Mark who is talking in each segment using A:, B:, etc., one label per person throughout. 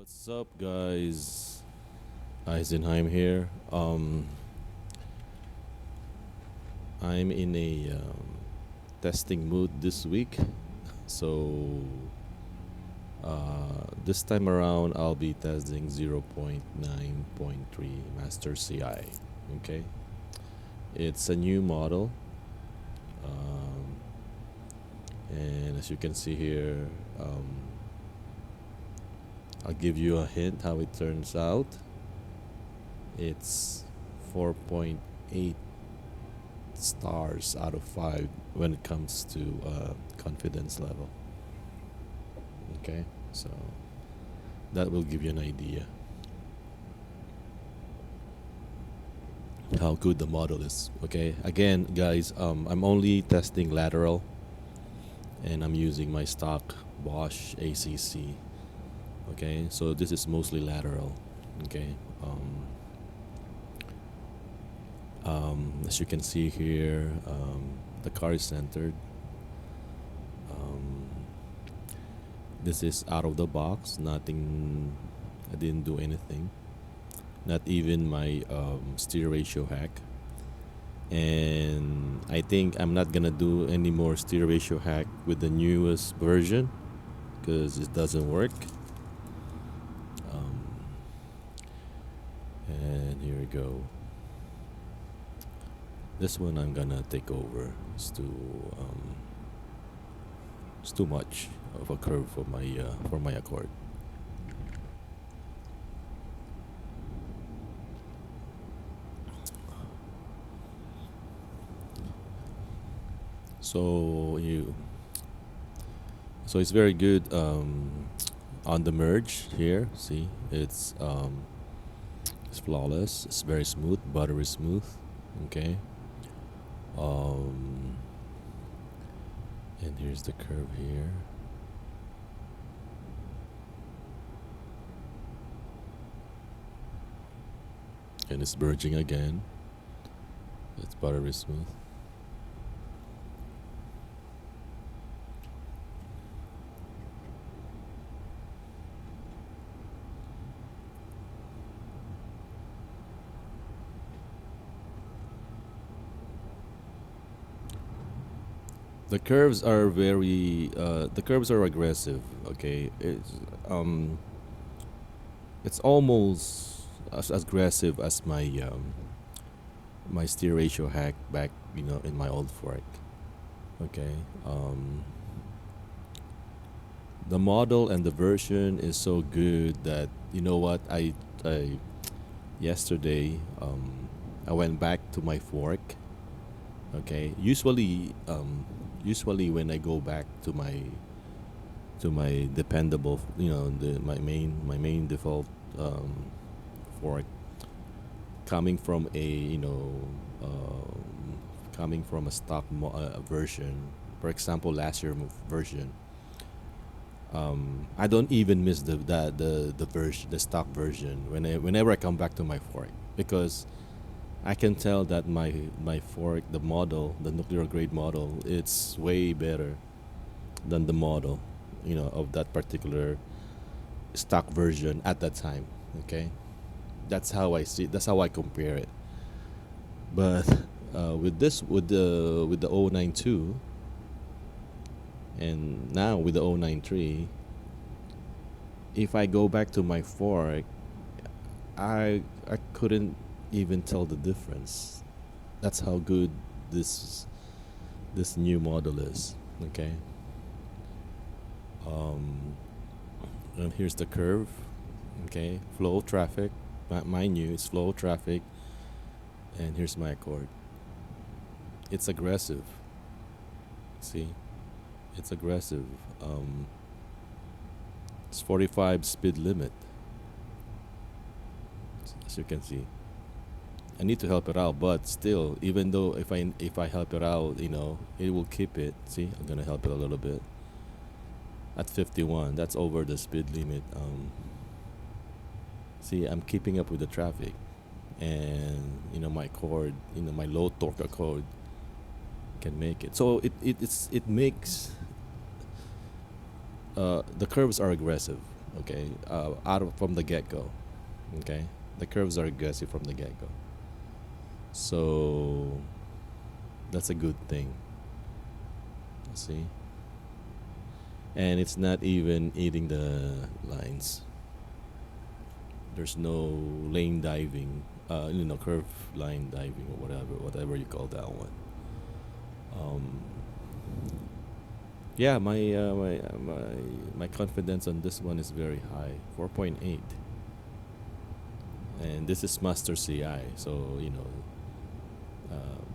A: What's up, guys? Eisenheim here. I'm in a testing mood this week, so this time around I'll be testing 0.9.3 Master CI. Okay, it's a new model, um, and as you can see here, I'll give you a hint how it turns out. It's 4.8 stars out of 5 when it comes to confidence level. Okay, so that will give you an idea how good the model is. Okay, again, guys, I'm only testing lateral, and I'm using my stock Bosch ACC. Okay, so this is mostly lateral. Okay, as you can see here, the car is centered. Um, this is out of the box. Nothing. I didn't do anything. Not even my steer ratio hack. And I think I'm not gonna do any more steer ratio hack with the newest version because it doesn't work. Um, and here we go. This one I'm gonna take over. It's too much of a curve for my Accord. So you so it's very good on the merge here. See, it's flawless. It's very smooth, buttery smooth. Okay. Um, and here's the curve here. And it's merging again. It's buttery smooth. The curves are aggressive. Okay, it's almost as aggressive as my steer ratio hack back, in my old fork. Okay, the model and the version is so good that you know what I yesterday I went back to my fork. Okay, usually when I go back to my dependable, my main default fork, coming from a coming from a stock version, for example, last year version. I don't even miss the version, the stock version, whenever I come back to my fork, because I can tell that my fork, the model, the nuclear grade model, it's way better than the model, of that particular stock version at that time. Okay, that's how I see. That's how I compare it. But with the 092 and now with the 093, if I go back to my fork, I couldn't even tell the difference. That's how good this this new model is. Okay. Um, and here's the curve. Okay, flow traffic. Mind you, it's flow traffic. And here's my Accord. It's aggressive. See, it's aggressive. Um, it's 45 speed limit, as you can see. I need to help it out, but still, even though if I help it out, it will keep it. See, I'm gonna help it a little bit at 51. That's over the speed limit. See, I'm keeping up with the traffic, and my Accord, my low torque Accord can make it. So it makes the curves are aggressive. Okay, from the get go. Okay, the curves are aggressive from the get go. So that's a good thing. See, and it's not even eating the lines. There's no lane diving, curve line diving or whatever you call that one. Um, yeah, my confidence on this one is very high, 4.8, and this is Master CI. So um,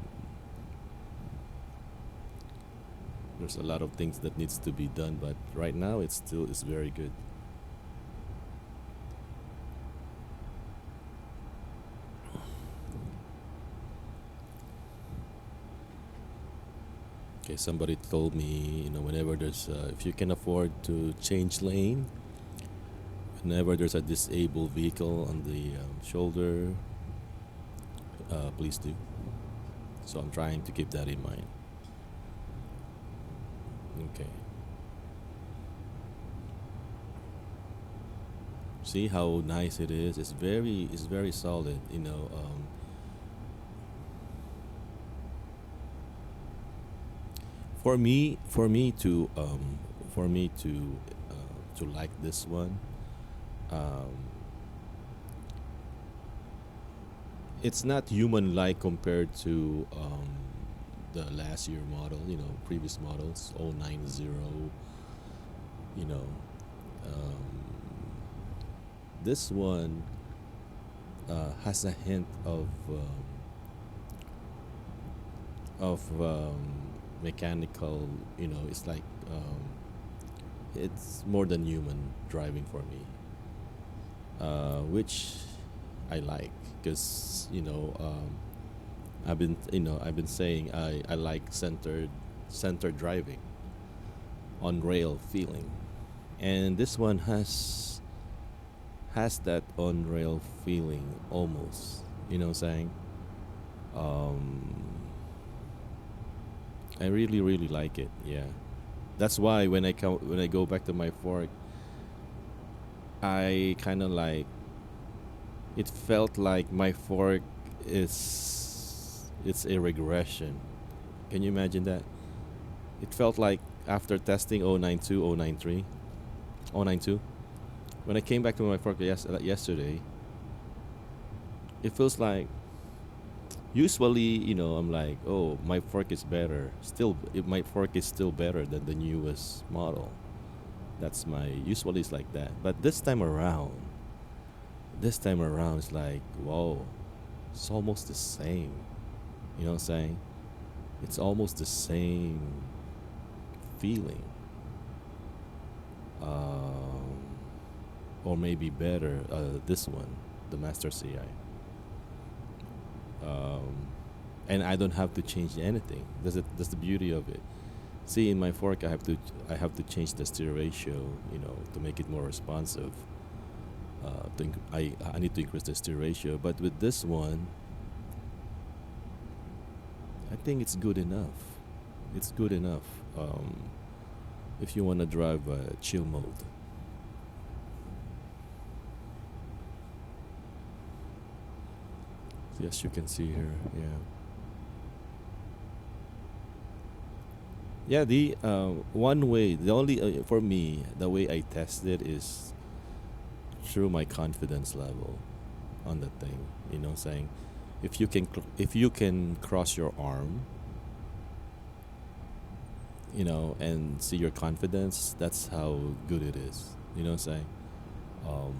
A: there's a lot of things that needs to be done, but right now it's still is very good. Okay, somebody told me, whenever there's, if you can afford to change lane, whenever there's a disabled vehicle on the shoulder, please do. So I'm trying to keep that in mind. Okay. See how nice it is. It's very solid. For me to like this one, um, it's not human like compared to the last year model, previous models, 090, you know. Um, this one has a hint of mechanical, it's like it's more than human driving for me, which I like because I've been saying I like centered driving on rail feeling, and this one has that on rail feeling almost. You know what I'm saying? Um, I really really like it. Yeah, that's why when I go back to my fork, I kind of like it felt like my fork is it's a regression. Can you imagine that? It felt like after testing 092, 093, 092, when I came back to my fork yesterday, it feels like usually, I'm like, oh, my fork is better. My fork is still better than the newest model. That's my usually it's like that. But this time around, it's like, whoa, it's almost the same. You know what I'm saying? It's almost the same feeling, um, or maybe better. This one, the Master CI, um, and I don't have to change anything. That's the beauty of it. See, in my fork, I have to change the steer ratio, to make it more responsive. I need to increase the steer ratio, but with this one, I think it's good enough. It's good enough. If you want to drive chill mode. Yes, you can see here. Yeah. Yeah, the one way, the only for me, the way I test it is through my confidence level on the thing. Saying if you can cross your arm, and see your confidence, that's how good it is. Saying um,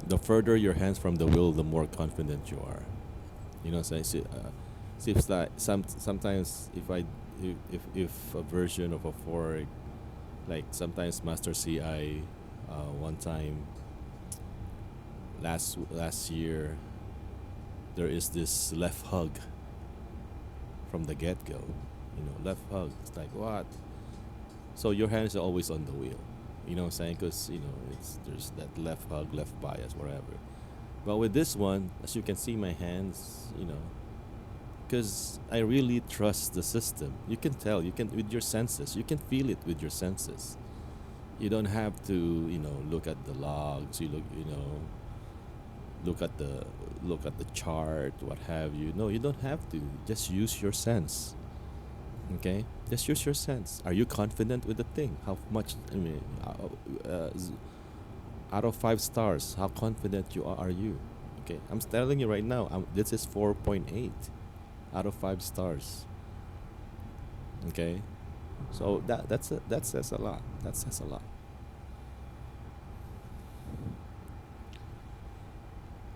A: the further your hands from the wheel, the more confident you are. Saying see if like sometimes if a version of a fork, like sometimes Master CI, one time last year, there is this left hug from the get go. Left hug. It's like what? So your hands are always on the wheel. You know what I'm saying? Because there's that left hug, left bias, whatever. But with this one, as you can see, my hands, because because I really trust the system. You can tell, you can with your senses, you can feel it with your senses. You don't have to, look at the logs. Look at the look at the chart, what have you. No, you don't have to. Just use your sense. Okay, just use your sense. Are you confident with the thing? How much? I mean, out of 5 stars, how confident are you? Okay, I'm telling you right now. This is 4.8 out of 5 stars. Okay, so that says a lot. That says a lot.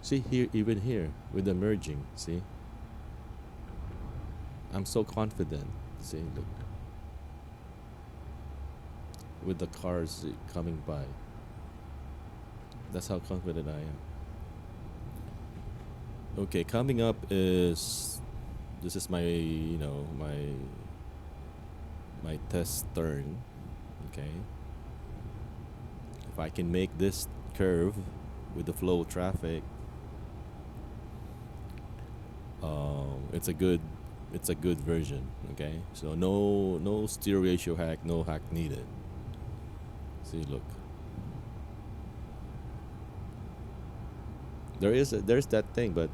A: See here, even here with the merging. See, I'm so confident. See, look, with the cars coming by. That's how confident I am. Okay, coming up is this is my my test turn. Okay, if I can make this curve with the flow of traffic, it's a good version. Okay, so no steer ratio hack, no hack needed. See, look, there's that thing, but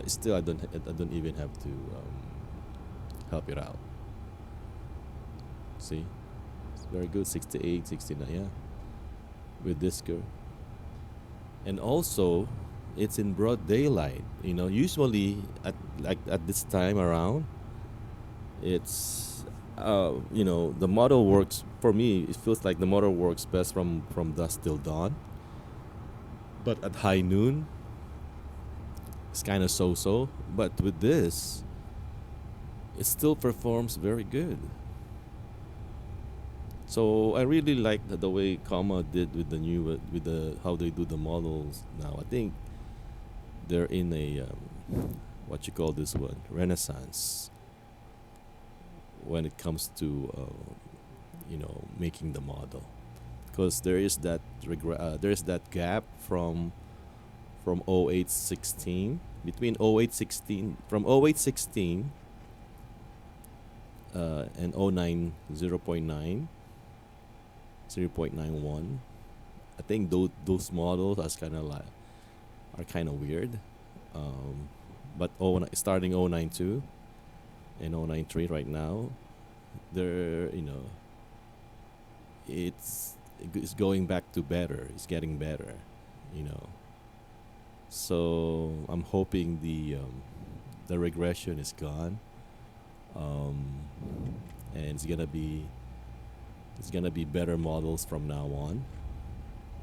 A: still I don't even have to help it out. See, it's very good. 68, 69, yeah, with this curve, and also it's in broad daylight. Usually at this time around, it's the model works for me. It feels like the model works best from dusk till dawn, but at high noon it's kind of so-so. But with this, it still performs very good. So I really like the way Comma did with the new with the how they do the models now. I think they're in a what you call this one, renaissance, when it comes to making the model, because there is that gap from 0816 between 0816 from 0816 and 09 0.9 0.91. I think those models are kind of weird. But starting 092 and 093 right now, they're it's going back to better. It's getting better, you know. So I'm hoping the regression is gone, um, and it's gonna be better models from now on.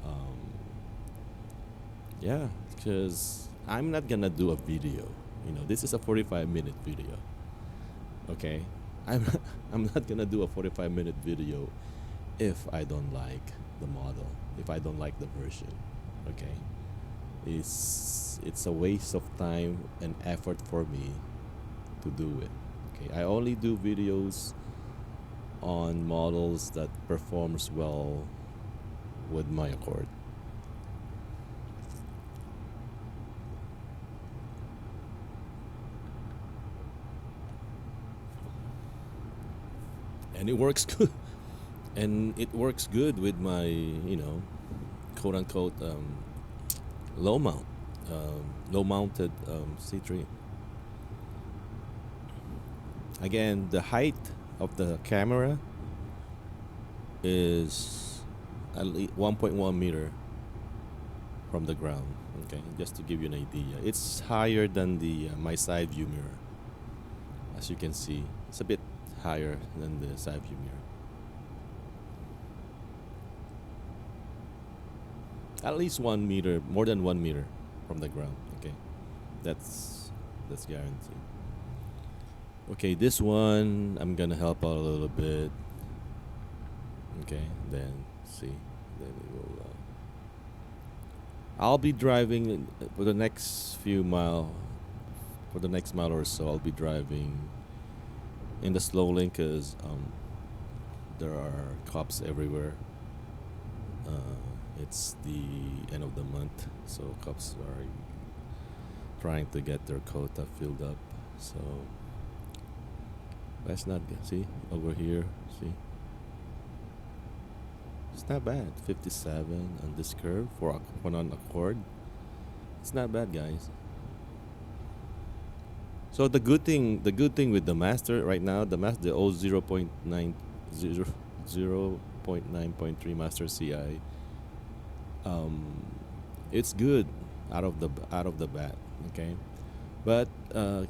A: Um, yeah, because I'm not gonna do a video. This is a 45-minute video. Okay, I'm I'm not gonna do a 45-minute video if I don't like the model, if I don't like the version. Okay, it's a waste of time and effort for me to do it. Okay, I only do videos on models that performs well with my Accord. And it works good. And it works good with my, quote unquote, low mount, low mounted C3. Again, the height of the camera is at least 1.1 meter from the ground. Okay, just to give you an idea, it's higher than the my side view mirror. As you can see, it's a bit higher than the side view mirror. At least 1 meter, more than 1 meter from the ground. Okay, that's guaranteed. Okay, this one I'm gonna help out a little bit. Okay, then see, then we will. I'll be driving for the next few mile. For the next mile or so, I'll be driving in the slow lane because there are cops everywhere. It's the end of the month, so cops are trying to get their quota filled up. So that's not good. See over here. See, it's not bad. 57 on this curve for a on a chord. It's not bad, guys. So the good thing with the master right now, the old 0.9.3 master CI, um, it's good out of the bat. Okay, but uh,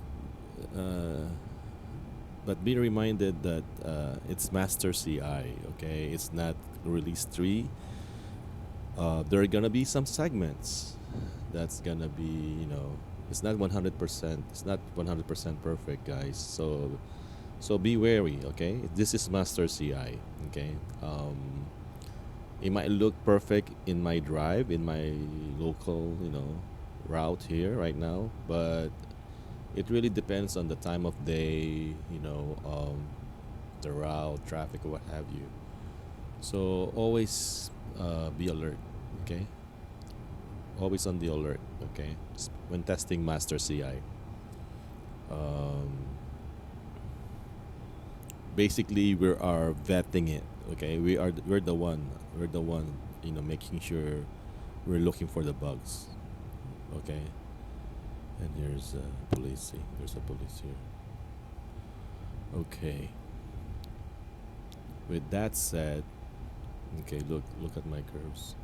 A: but be reminded that it's master CI. Okay, it's not release 3. There are gonna be some segments that's gonna be, it's not 100%. It's not 100% perfect, guys. So be wary. Okay, this is master CI. Okay, it might look perfect in my drive, in my local, route here right now, but it really depends on the time of day, the route, traffic, or what have you. So always be alert. Okay, always on the alert. Okay, when testing master CI. Um, Basically, we are vetting it. Okay, we're the one, making sure we're looking for the bugs. Okay, and here's police. See, there's a police here. Okay. With that said, okay, look at my curves.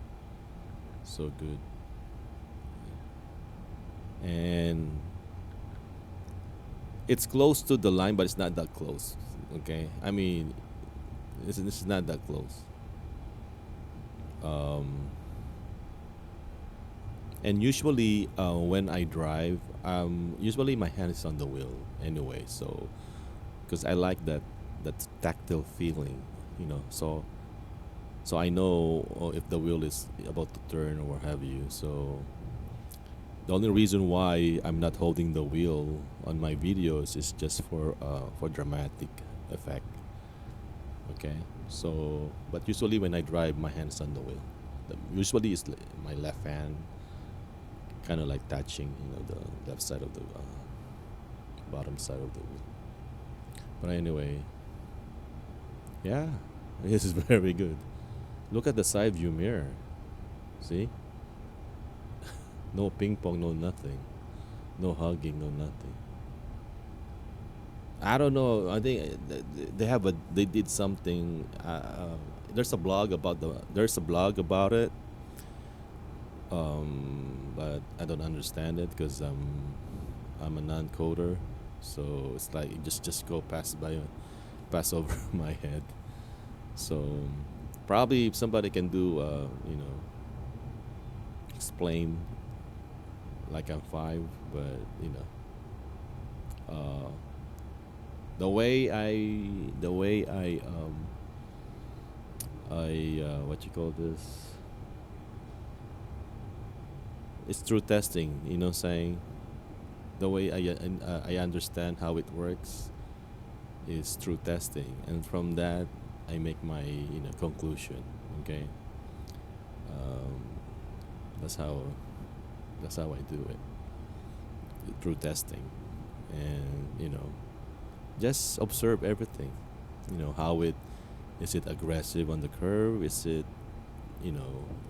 A: So good. And it's close to the line, but it's not that close. Okay, I mean, this is not that close. Um, and usually, when I drive, usually my hand is on the wheel anyway. So, because I like that tactile feeling, so I know if the wheel is about to turn or what have you. So the only reason why I'm not holding the wheel on my videos is just for dramatic effect. Okay. So, but usually when I drive, my hands on the wheel. Usually it's my left hand, kind of like touching, the left side of the bottom side of the wheel. But anyway, yeah, this is very good. Look at the side view mirror. See? No ping pong, no nothing. No hugging, no nothing. I don't know. I think they did something. There's a blog about it. But I don't understand it because I'm a non-coder, so it's like it just go pass over my head. So probably if somebody can do explain like I'm five, but uh, the way I what you call this, it's through testing, saying the way I understand how it works is through testing, and from that I make my conclusion. Okay, um, that's how I do it, through testing, and just observe everything. How it is, it aggressive on the curve, is it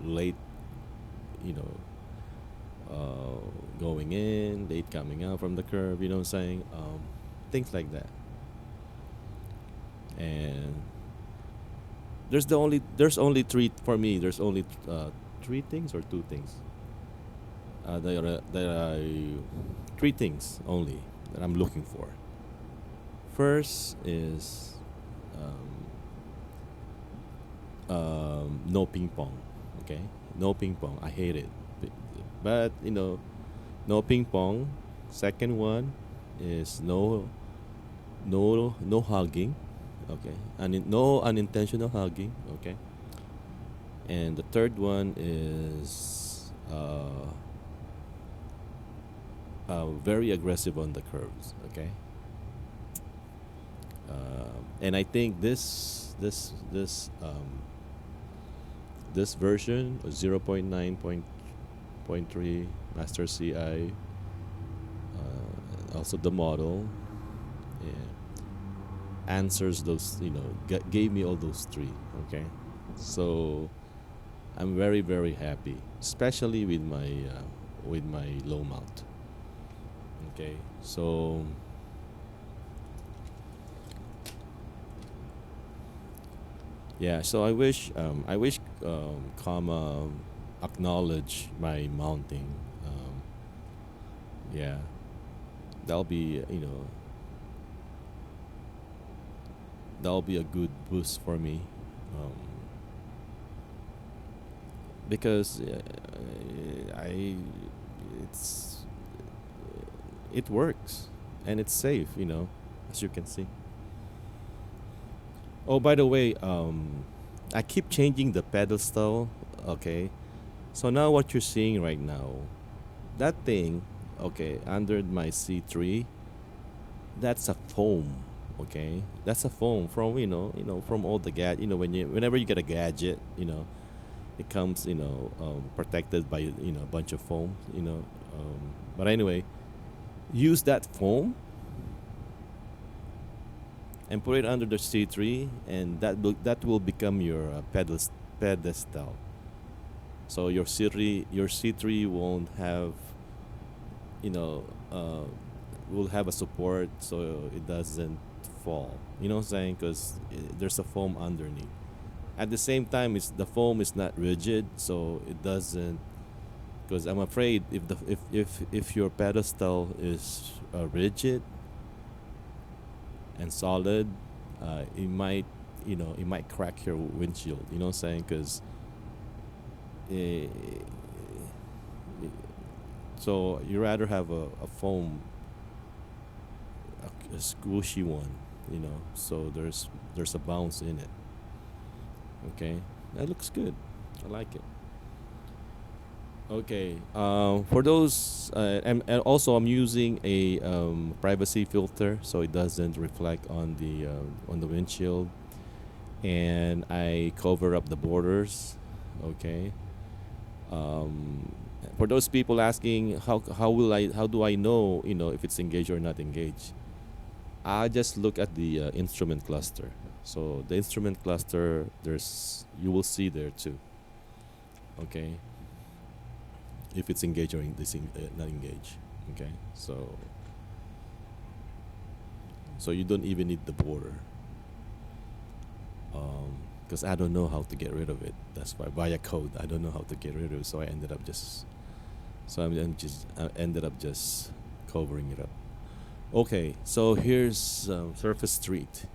A: late, you know uh, going in, late coming out from the curve, what I'm saying, things like that. And there's only three for me. There's only three things or two things. There are three things only that I'm looking for. First is no ping pong. Okay, no ping pong. I hate it, but no ping pong. Second one is no hugging. Okay, and no unintentional hugging. Okay, and the third one is very aggressive on the curves. Okay, and I think this version 0.9.3 Master CI, also the model, yeah, answers those, gave me all those three. Okay, so I'm very very happy, especially with my low mount. Okay, so yeah, so I wish comma acknowledge my mounting. Um, yeah, that'll be that'll be a good boost for me, um, because I it's it works and it's safe, as you can see. Oh, by the way, I keep changing the pedestal. Okay, so now what you're seeing right now, that thing, okay, under my C3, that's a foam. Okay, that's a foam from from all the whenever you get a gadget, it comes protected by a bunch of foam. But anyway, use that foam and put it under the C3, and that will become your pedestal. So your C3 won't have you know uh, will have a support so it doesn't fall. You know what I'm saying? Because there's a foam underneath. At the same time, the foam is not rigid, so it doesn't. Because I'm afraid if your pedestal is rigid and solid, it might crack your windshield. You know what I'm saying? Because uh, so you rather have a foam, a squishy one, so there's a bounce in it. Okay, that looks good. I like it. Okay, for those, and also I'm using a privacy filter so it doesn't reflect on the windshield, and I cover up the borders. Okay. Um, for those people asking how do I know if it's engaged or not engaged, I just look at the instrument cluster. So the instrument cluster, you will see there too. Okay, if it's engaged or not engaged. Okay, so you don't even need the border, because I don't know how to get rid of it. That's why via code I don't know how to get rid of it. So I ended up just covering it up. Okay, so here's Surface Street.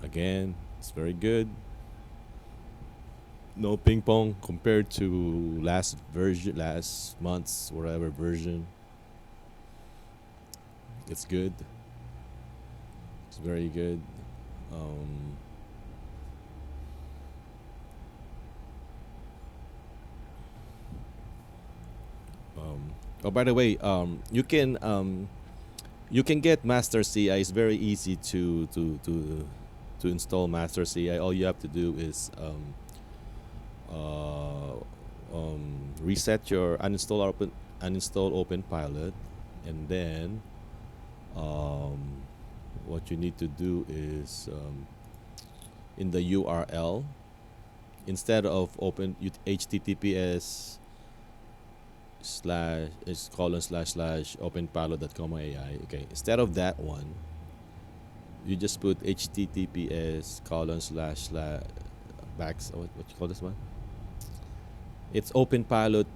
A: Again, it's very good. No ping pong compared to last month's whatever version. It's good. It's very good. Um, oh, by the way, you can get Master CI. It's very easy to install Master CI. All you have to do is reset your uninstall openpilot, and then um, what you need to do is in the URL, instead of https slash is colon slash slash openpilot.comma.ai. Okay, instead of that one, you just put https colon slash slash backs. What you call this one? It's openpilot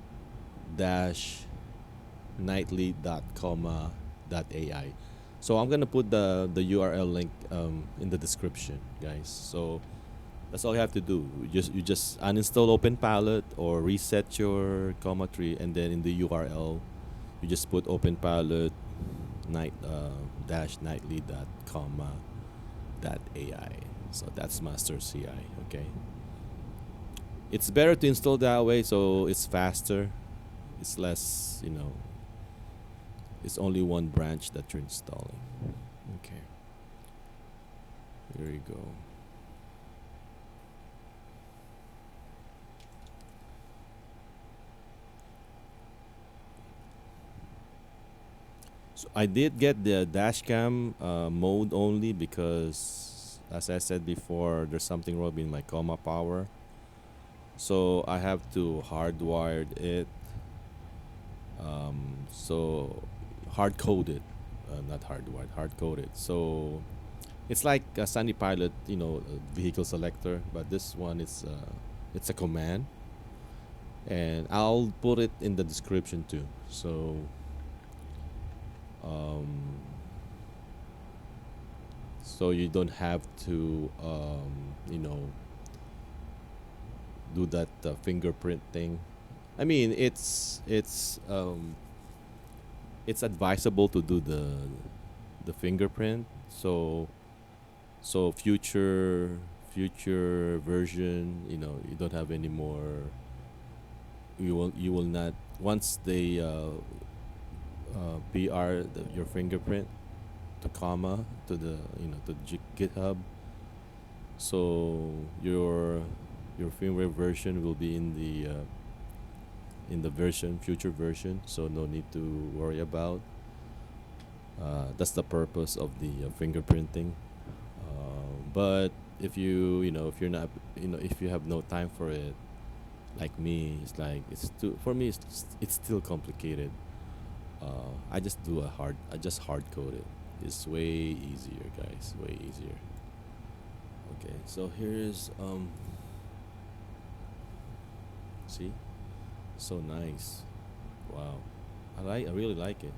A: dash nightly.comma.ai. So I'm gonna put the URL link in the description, guys. So that's all you have to do. You just uninstall openpilot or reset your comma tree, and then in the URL you just put openpilot dash nightly.comma.ai. So that's master CI. Okay, it's better to install that way, so it's faster. It's less, it's only one branch that you're installing. Okay, here you go. So I did get the dash cam mode only because, as I said before, there's something wrong with my comma power. So I have to hardwire it. So hard coded, not hardwired, hard coded. So it's like a Sunny Pilot, vehicle selector, but this one is it's a command, and I'll put it in the description too. So um, so you don't have to do that fingerprint thing. I mean, it's advisable to do the fingerprint. So future version, you don't have any more. You will not, once they PR your fingerprint to comma to the to GitHub. So your firmware version will be in the future version. So no need to worry about. That's the purpose of the fingerprinting. But if you're not, if you have no time for it, like me, it's like it's too for me. It's still complicated. I just hard code it. It's way easier, guys. Way easier. Okay, so here's see, so nice. Wow, I really like it.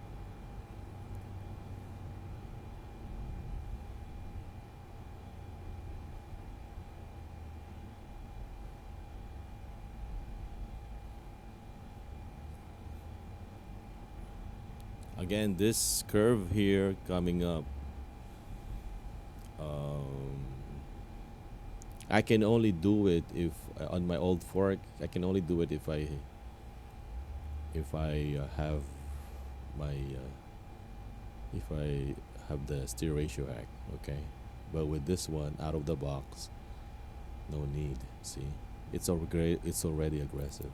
A: Again, this curve here coming up, um, I can only do it if on my old fork. I can only do it if I have my if I have the steer ratio act. Okay, but with this one out of the box, no need. See, it's already aggressive.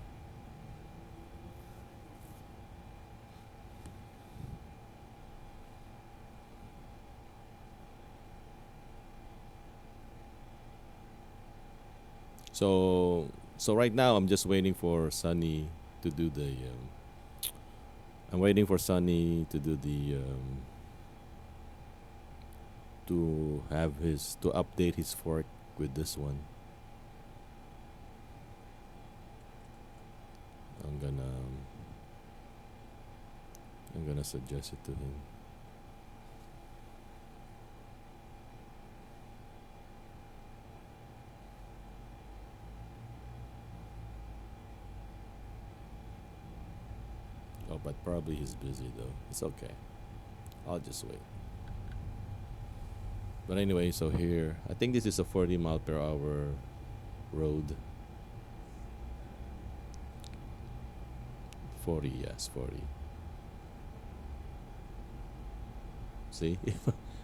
A: So right now I'm just waiting for Sunny to do the. I'm waiting for Sunny to do the to update his fork with this one. I'm gonna I'm gonna suggest it to him. Oh, but probably he's busy though. It's okay. I'll just wait. But anyway, so here I think this is a 40 mile per hour road. 40, yes, 40. See,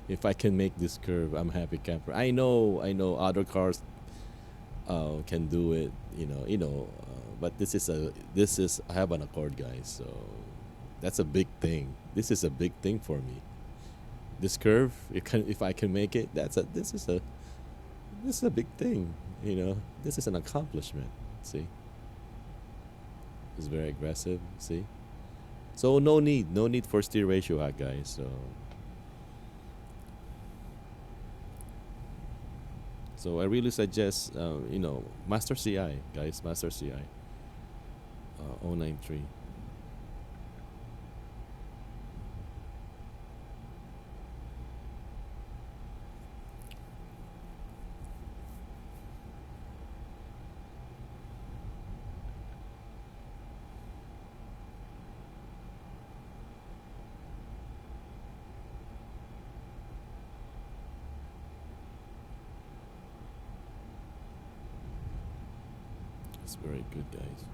A: if I can make this curve, I'm happy camper. I know, other cars can do it. But this is I have an Accord, guys. So that's a big thing. This is a big thing for me. This curve, if I can make it, this is a big thing. This is an accomplishment. See, it's very aggressive. See, so no need for steer ratio hack, guys. So I really suggest, Master CI, guys, Master CI, 093. It's very good, guys.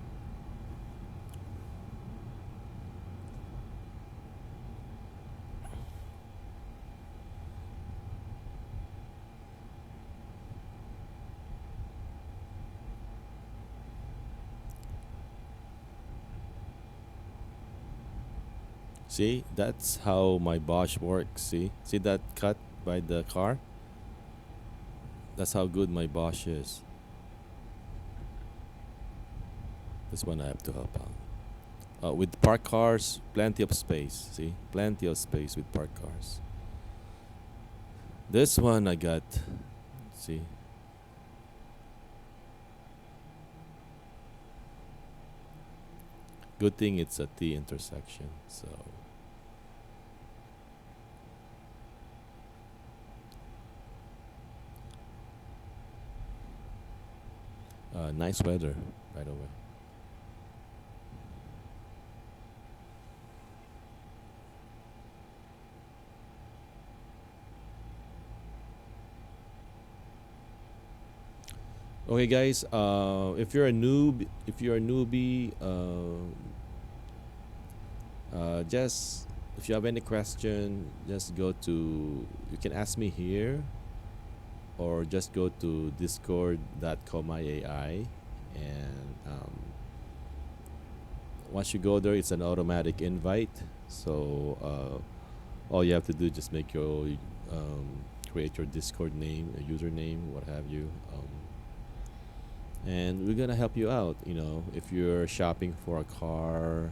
A: See, that's how my Bosch works. See that cut by the car? That's how good my Bosch is. This one I have to help out. With parked cars, plenty of space. See, plenty of space with parked cars. This one I got. See, good thing it's a T intersection. So nice weather, by the way. Okay, guys. If you're a newbie, just if you have any question, just go to. You can ask me here, or just go to discord.com.ai, and once you go there, it's an automatic invite. So all you have to do is just make your create your Discord name, a username, what have you. And we're gonna help you out. If you're shopping for a car,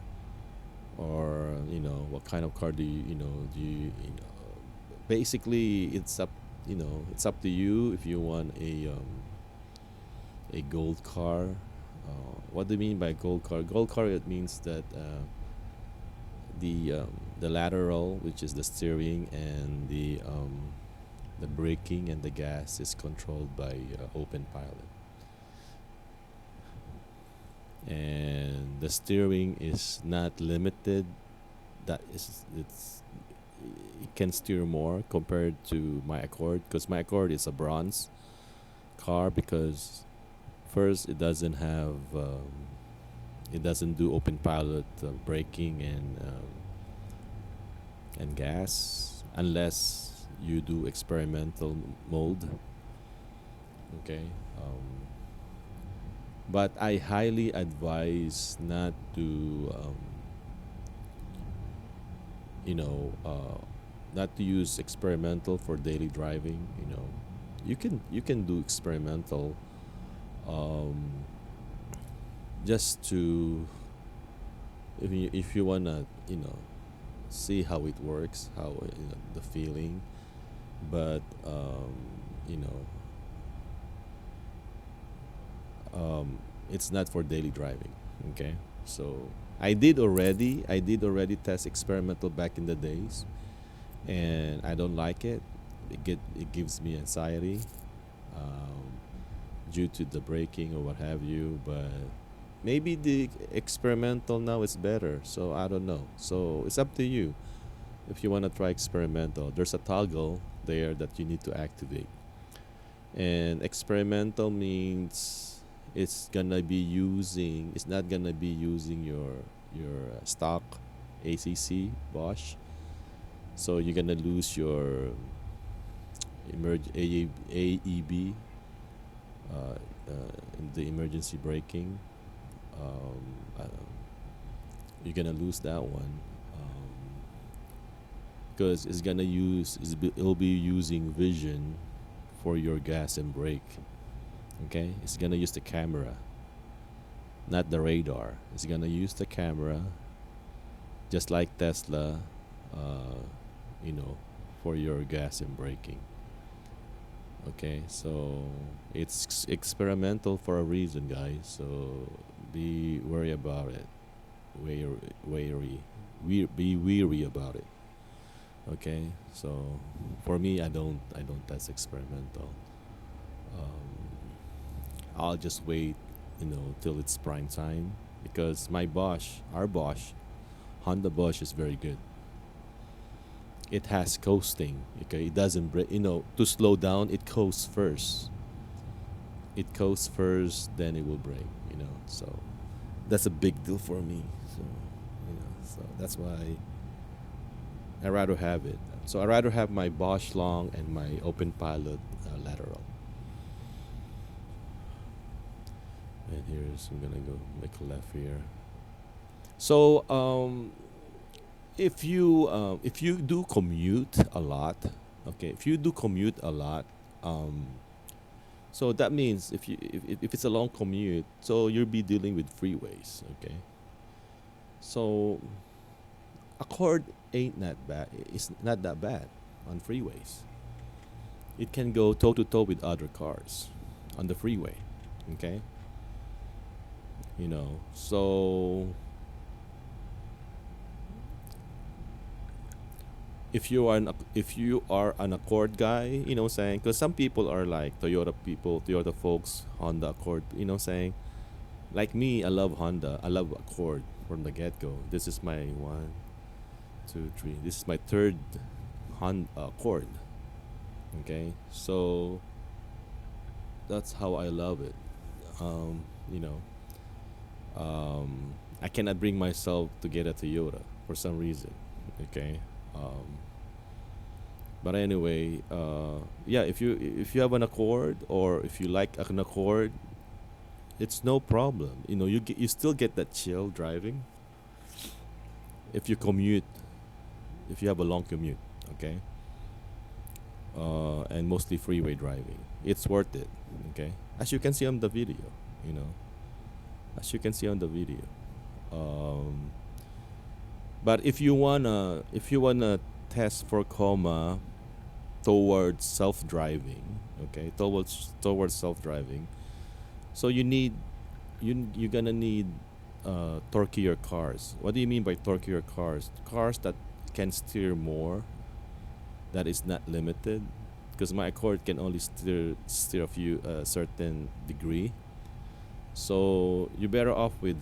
A: or what kind of car basically it's up to you if you want a gold car. What do you mean by gold car? Gold car, it means that the lateral, which is the steering, and the braking and the gas is controlled by open pilot, and the steering is not limited. That is it's It can steer more compared to my Accord, because my Accord is a bronze car, because first it doesn't do open pilot braking and gas unless you do experimental mode. Okay. But I highly advise not to you know not to use experimental for daily driving. You can do experimental, um, just to, if you wanna see how it works, how the feeling. But you know it's not for daily driving. Okay. So I did already test experimental back in the days, and I don't like it. It gives me anxiety, um, due to the braking or what have you. But maybe the experimental now is better. So I don't know. So it's up to you. If you want to try experimental, there's a toggle there that you need to activate. And experimental means it's not gonna be using your stock ACC Bosch. So you're gonna lose your AEB, uh, in the emergency braking. Um, uh, you're gonna lose that one, because it'll be using vision for your gas and brake. Okay, it's gonna use the camera, not the radar. It's gonna use the camera, just like Tesla, uh, you know, for your gas and braking. Okay, so it's experimental for a reason, guys. So be wary about it. Wary, wary, be weary about it. Okay, so for me, I don't test experimental. I'll just wait, till it's prime time, because our Bosch, Honda Bosch is very good. It has coasting. Okay, it doesn't break. To slow down, it coasts first. It coasts first, then it will brake. So that's a big deal for me. So that's why I rather have it. So I rather have my Bosch long and my open pilot lateral. And I'm gonna go make a left here. So if you do commute a lot, okay, if you do commute a lot, um, so that means if it's a long commute, so you'll be dealing with freeways, okay. So Accord ain't that bad. It's not that bad on freeways. It can go toe to toe with other cars on the freeway, okay. So if you are an Accord guy, saying, because some people are like Toyota folks, Honda Accord, saying, like me, I love Honda, I love Accord from the get go. This is my one, two, three. This is my third Honda Accord. Okay, so that's how I love it. Um, you know, I cannot bring myself to get a Toyota for some reason. Okay, um, but anyway, yeah, if you have an Accord, or if you like an Accord, it's no problem. You still get that chill driving if you commute, if you have a long commute. Okay, and mostly freeway driving. It's worth it. Okay, as you can see on the video, you know, as you can see on the video. Um, but if you wanna test for coma towards self-driving, okay, towards self-driving, so you're gonna need torquier cars. What do you mean by torquier cars? Cars that can steer more, that is not limited, because my Accord can only steer a few certain degree. So you're better off with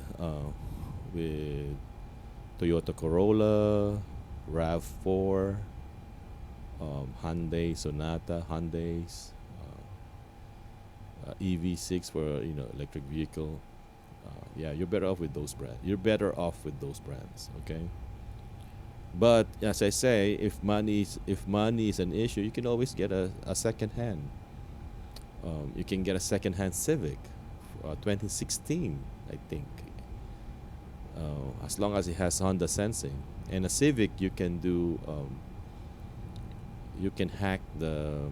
A: Toyota Corolla, Rav4, Hyundai Sonata, Hyundai's EV6 for electric vehicle. Yeah, you're better off with those brands. You're better off with those brands. Okay. But as I say, if money is an issue, you can always get a second hand. You can get a second hand Civic, 2016, I think. As long as it has Honda sensing, and a Civic, you can hack the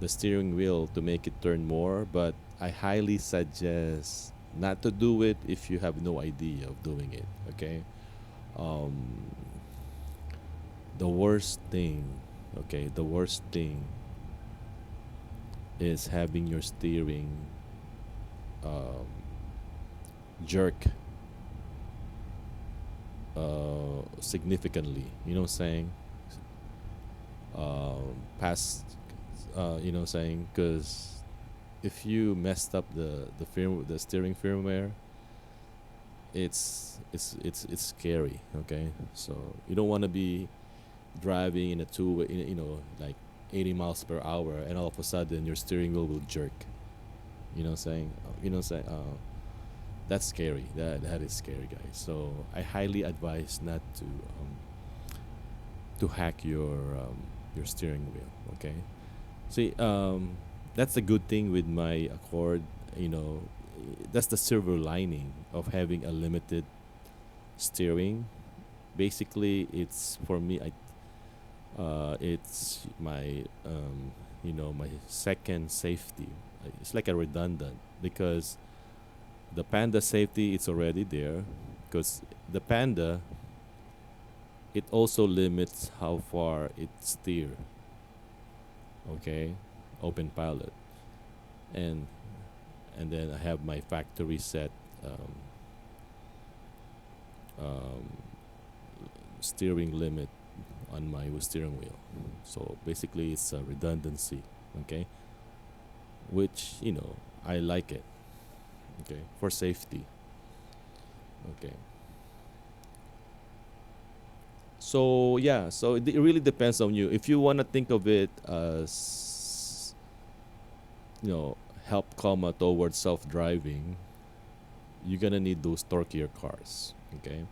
A: the steering wheel to make it turn more. But I highly suggest not to do it if you have no idea of doing it. Okay. Um, the worst thing, okay, the worst thing is having your steering um, jerk significantly. You know what I'm saying? Past, saying, because if you messed up the steering firmware, it's scary. Okay, so you don't want to be driving in a two-way, like 80 miles per hour, and all of a sudden your steering wheel will jerk. You know what I'm saying? That's scary. That is scary, guys. So I highly advise not to hack your steering wheel. Okay. See, that's the good thing with my Accord. You know, that's the silver lining of having a limited steering. Basically, it's for me. It's my my second safety. It's like a redundant, because the Panda safety, it's already there, because the Panda, it also limits how far it steer. Okay, open pilot, and then I have my factory set um, um, steering limit on my steering wheel. So basically, it's a redundancy. Okay, which I like it. Okay, for safety. Okay. So yeah, so it really depends on you. If you want to think of it as help comma towards self-driving, you're gonna need those torquier cars. Okay,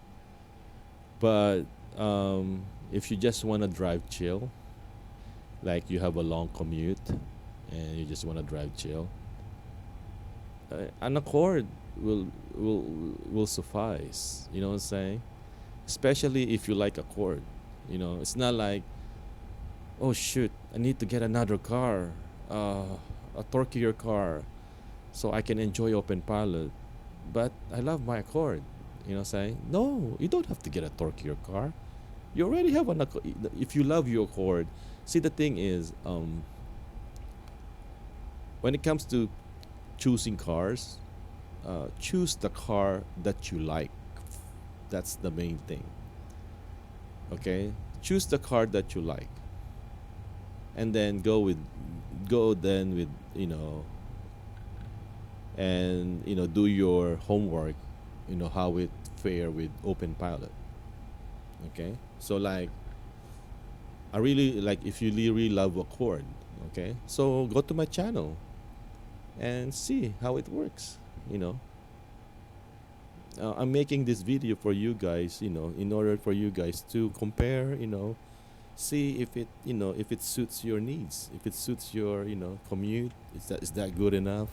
A: but if you just want to drive chill, like you have a long commute and you just want to drive chill, an Accord will will will suffice. You know what I'm saying? Especially if you like a chord. You know, it's not like, oh shoot, I need to get another car, a torquier car, so I can enjoy open pilot. But I love my Accord. You know what I'm saying? No, you don't have to get a torquier car. You already have an Accord. If you love your Accord, see the thing is, when it comes to choosing cars, choose the car that you like. That's the main thing. Okay, choose the car that you like, and then go then with, and do your homework. How it fare with open pilot. Okay, so like, I really like, if you really love a chord. Okay, so go to my channel and see how it works. You know, I'm making this video for you guys. In order for you guys to compare. See if it suits your needs, if it suits your commute. Is that good enough?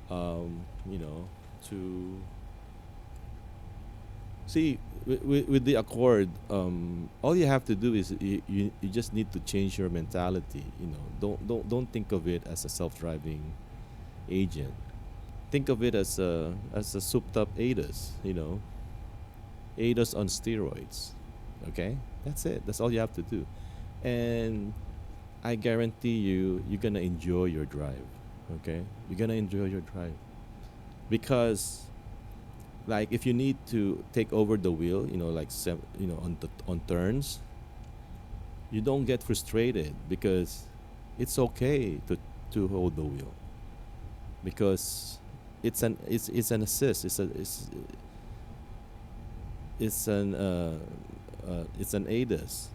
A: To see with the Accord. All you have to do is you just need to change your mentality. Don't think of it as a self-driving agent. Think of it as a souped up ADAS. ADAS on steroids. Okay, that's it. That's all you have to do, and I guarantee you're gonna enjoy your drive. Okay, you're gonna enjoy your drive because, like, if you need to take over the wheel, like on turns, you don't get frustrated because it's okay to hold the wheel because it's an assist. It's an ADAS.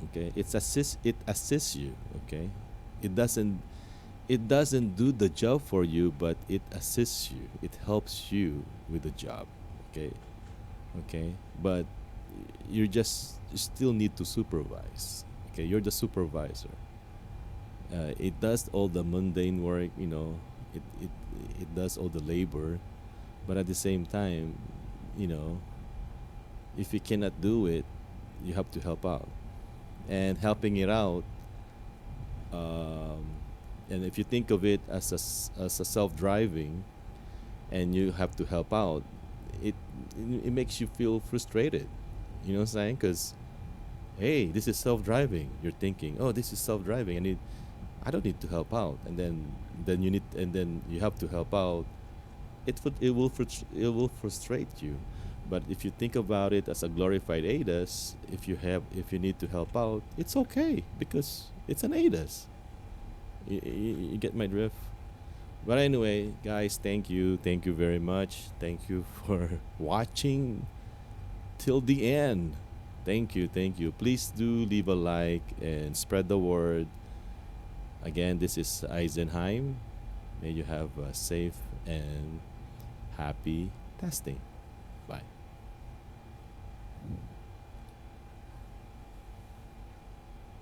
A: Okay, it assists you. Okay, it doesn't it doesn't do the job for you, but it assists you. It helps you with the job. Okay, okay, but you still need to supervise. Okay, you're the supervisor. It does all the mundane work. It does all the labor, but at the same time, you know, if you cannot do it, you have to help out, and helping it out. Um, and if you think of it as a self-driving, and you have to help out, it it makes you feel frustrated. You know what I'm saying? Because, hey, this is self-driving. You're thinking, oh, this is self-driving, and I don't need to help out. And then you have to help out. It will frustrate you. But if you think about it as a glorified ADAS, if you need to help out, it's okay because it's an ADAS. You get my drift. But anyway, guys, thank you very much. Thank you for watching till the end. Thank you. Please do leave a like and spread the word. Again, this is Eisenheim. May you have a safe and happy testing. Bye.